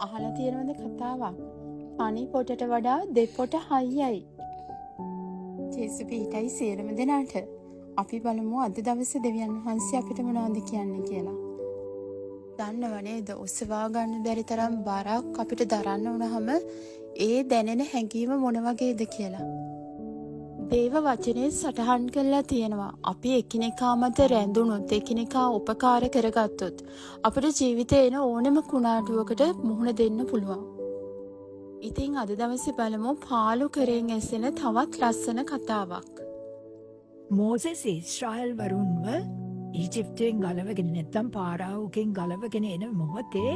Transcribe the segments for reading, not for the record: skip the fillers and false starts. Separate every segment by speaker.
Speaker 1: අහලා තියෙනවද කතාවක්? අනි පොටට වඩා දෙපොට හයියයි. ජේසු පිහිටයි සියලුම දෙනාට. අපි බලමු අද දවසේ දෙවියන් වහන්සේ අපිට මොනවද කියන්නේ කියලා. දන්නව නේද? ඔසවා ගන්න බැරි තරම් බරක් අපිට දරන්න වුණාම ඒ දැනෙන හැඟීම මොන වගේද කියලා. දේව වචනේ සටහන් කරලා තියෙනවා. අපි එකිනෙකා මත රැඳුනොත්, එකිනෙකා උපකාර කරගත්තොත් අපේ ජීවිතේ එන ඕනම කුණාටුවකට මුහුණ දෙන්න පුළුවන්. ඉතින් අද දවසේ බලමු පාළු කරෙන් ඇසෙන තවත් ලස්සන කතාවක්.
Speaker 2: මෝසෙස් ඊශ්‍රායල් වරුන්ව ඊජිප්තුවෙන් ගලවගෙන නැත්නම් පාරාවෝගෙන් ගලවගෙන එන මොහොතේ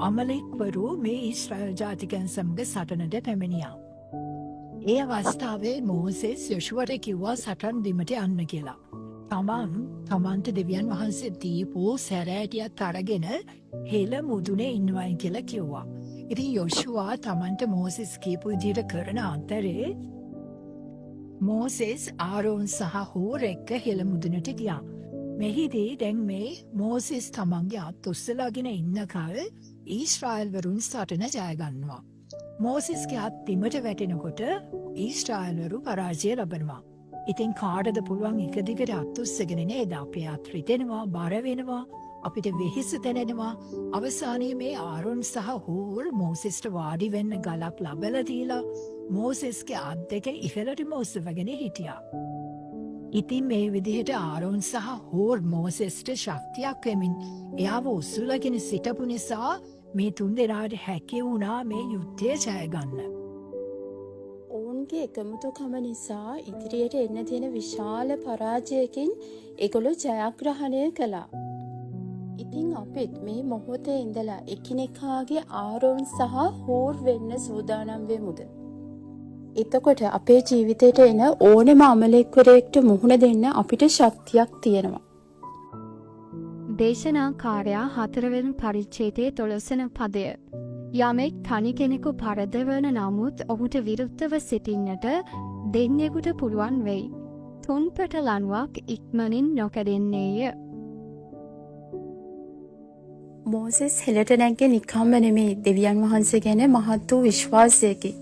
Speaker 2: අමලෙක්වරු මේ ඊශ්‍රායල් ජාතිකයන් සමග සටනට පැමිණියා. ඒ අවස්ථාවේ මෝසෙස් යොෂුවට කිව්වා සටන් බිමට යන්න කියලා. තමන්ට දෙවියන් වහන්සේ දීපු සැරෑටියත් අරගෙන හෙළ මුදුනේ ඉන්නවයි කියලා කිව්වා. ඉතින් යොෂුවා තමන්ට මෝසෙස් කියපු විදිහට කරන අතරේ මෝසෙස් ආරෝන් සහ හූර් එක්ක හෙළ මුදුනට ගියා. මෙහිදී දැන් මේ මෝසෙස් තමන්ගේ අත් උස්සලාගෙන ඉන්න කල් ඊශ්‍රායල් වරුන් සටන ජය ගන්නවා. මෝසෙස්ගේ අත් බිමට වැටෙනකොට ඊශ්‍රායල්වරු පරාජය ලබනවා. ඉතින් කාටද පුළුවන් එක දිගට අත් උස්සගෙන නේද? අපේ අත් රිදෙනවා, බර වෙනවා, අපිට වෙහෙස දැනෙනවා. අවසානයේ මේ ආරෝන් සහ හූර් මෝසෙස්ට වාඩි වෙන්න ගලක් ලබලා දීලා මෝසෙස්ගේ අත් දෙක ඉහළටම ඔසවගෙන හිටියා. ඉතින් මේ විදිහට ආරෝන් සහ හූර් මෝසෙස්ට ශක්තියක් වෙමින් එයාව උස්සලාගෙන සිටපු නිසා මේ තුන් දෙනාට හැකි වුණා මේ යුද්ධය ජය ගන්න.
Speaker 1: ඔවුන්ගේ එකමුතුකම නිසා ඉදිරියට එන්න තියෙන විශාල පරාජයකින් ඒගොල්ලෝ ජයග්‍රහණය කළා. ඉතින් අපිත් මේ මොහොතේ ඉඳලා එකිනෙකාගේ ආරෝන් සහ හූර් වෙන්න සූදානම් වෙමුද? එතකොට අපේ ජීවිතේට එන ඕනෙම අමලෙක්වරයෙක්ට මුහුණ දෙන්න අපිට ශක්තියක් තියෙනවා.
Speaker 3: දේශනාකාරයා 4 වෙනි පරිච්ඡේදයේ 12 වෙනි පදය. යමෙක් තනි කෙනෙකු පරදවන නමුත් ඔහුට විරුද්ධව සිටින්නට දෙන්නෙකුට පුළුවන් වෙයි. තුන්පට ලණුවක් ඉක්මනින් නොකඩෙන්නේය.
Speaker 1: මෝසෙස් හෙළට නැග්ගේ නිකම්ම නෙමෙයි, දෙවියන් වහන්සේ ගැන මහත් වූ විශ්වාසයකින්.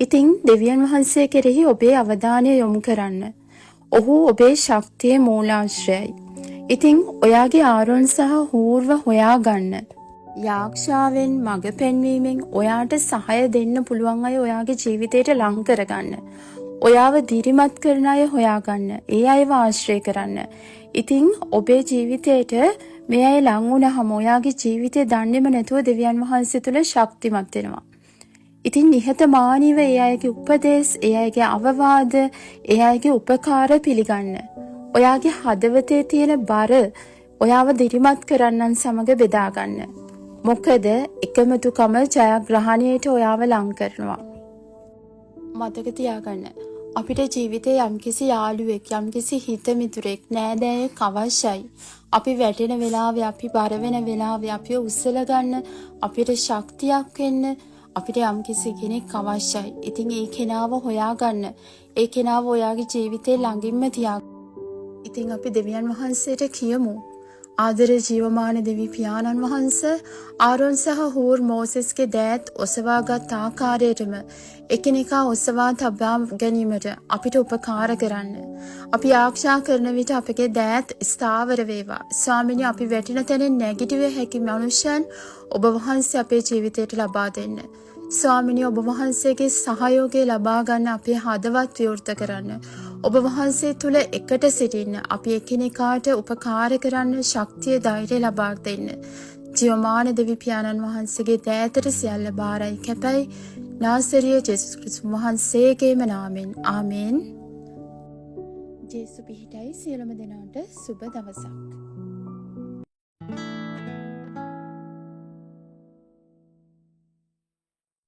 Speaker 1: ඉතින් දෙවියන් වහන්සේ කෙරෙහි ඔබේ අවධානය යොමු කරන්න. ඔහු ඔබේ ශක්තියේ මූලාශ්‍රයයි. ඉතින් ඔයාගේ ආරෝන් සහ හූර්ව හොයාගන්න. යාක්ෂාවෙන් මඟ පෙන්වීමෙන් ඔයාට සහාය දෙන්න පුළුවන් අය ඔයාගේ ජීවිතයට ලං කරගන්න. ඔයාව දිරිමත් කරන අය හොයාගන්න. ඒ අයව ආශ්‍රය කරන්න. ඉතින් ඔබේ ජීවිතයට මේ අය ලං වුණාම ඔයාගේ ජීවිතය දන්නේම නැතුව දෙවියන් වහන්සේ තුල ශක්තිමත් වෙනවා. ඉතින් නිහතමානීව ඒ අයගේ උපදේශ, ඒ අයගේ අවවාද, ඒ අයගේ උපකාර පිළිගන්න. ඔයාගේ හදවතේ තියෙන බර ඔයාව දිරිමත් කරන්නන් සමග බෙදා ගන්න. මොකද එකමුතුකම ජයග්‍රහණයට ඔයාව ලං කරනවා. මතක තියාගන්න. අපිට ජීවිතේ යම්කිසි යාළුවෙක්, යම්කිසි හිතමිතුරෙක්, නෑදෑයෙක් අවශ්‍යයි. අපි වැටෙන වෙලාවේ, අපි බර වෙන වෙලාවේ අපිව උස්සලා ගන්න, අපිට ශක්තියක් වෙන්න අපිට යම්කිසි කෙනෙක් අවශ්‍යයි. ඉතින් ඒ කෙනාව හොයාගන්න. ඒ කෙනාව ඔයාගේ ජීවිතේ ළඟින්ම තියාගන්න. ඉතින් අපි දෙවියන් වහන්සේට කියමු. ආදර ජීවමාන දෙවි පියාණන් වහන්සේ ආරෝන් සහ හූර් මෝසෙස්ගේ දෑත් ඔසවාගත් ආකාරයටම එකිනෙකා ඔසවා තබා ගැනීමට අපිට උපකාර කරන්න. අපි ආශා කරන විට අපගේ දෑත් ස්ථාවර වේවා. ස්වාමිනී, අපි වැටෙන තැනින් නැගිටිවිය හැකි මනුෂ්‍යයන් ඔබ වහන්සේ අපේ ජීවිතයට ලබා දෙන්න. ස්වාමිනී, ඔබ වහන්සේගේ සහයෝගය ලබා ගන්න අපේ හදවත් විවෘත කරන්න. ඔබ වහන්සේ තුල එකට සිටින්න, අපි එකිනෙකාට උපකාර කරන්න ශක්තිය, ධෛර්යය ලබා දෙන්න. ජීවමාන දෙවි පියාණන් වහන්සේගේ දෑතට සියල්ල බාරයි කැපයි. නාසරිය ජේසුස් ක්‍රිස්තුස් වහන්සේගේම නාමෙන්. ආමේන්. ජේසු පිහිටයි සියලුම දෙනාට සුබ දවසක්.